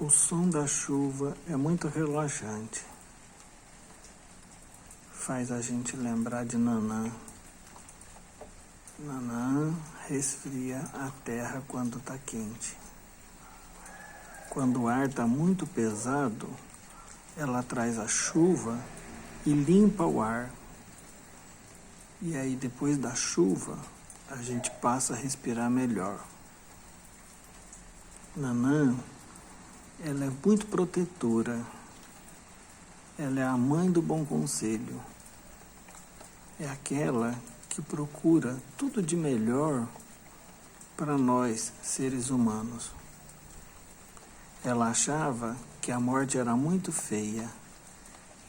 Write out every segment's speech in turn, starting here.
O som da chuva é muito relaxante. Faz a gente lembrar de Nanã. Nanã resfria a terra quando está quente. Quando o ar está muito pesado, ela traz a chuva e limpa o ar. E aí depois da chuva, a gente passa a respirar melhor. Nanã, ela é muito protetora. Ela é a mãe do bom conselho. É aquela que procura tudo de melhor para nós, seres humanos. Ela achava que a morte era muito feia,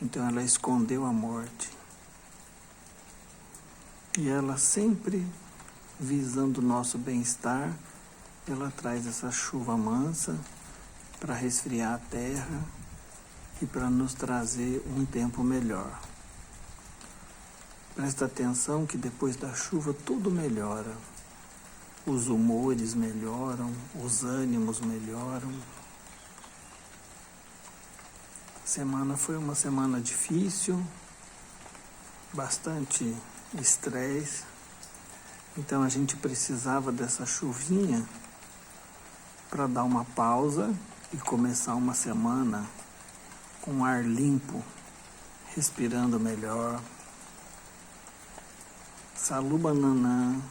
então ela escondeu a morte. E ela sempre visando o nosso bem-estar, ela traz essa chuva mansa para resfriar a terra e para nos trazer um tempo melhor. Presta atenção que depois da chuva tudo melhora. Os humores melhoram, os ânimos melhoram. A semana foi uma semana difícil, bastante estresse. Então a gente precisava dessa chuvinha para dar uma pausa e começar uma semana com ar limpo, respirando melhor. Salu banana,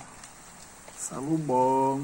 salu bó.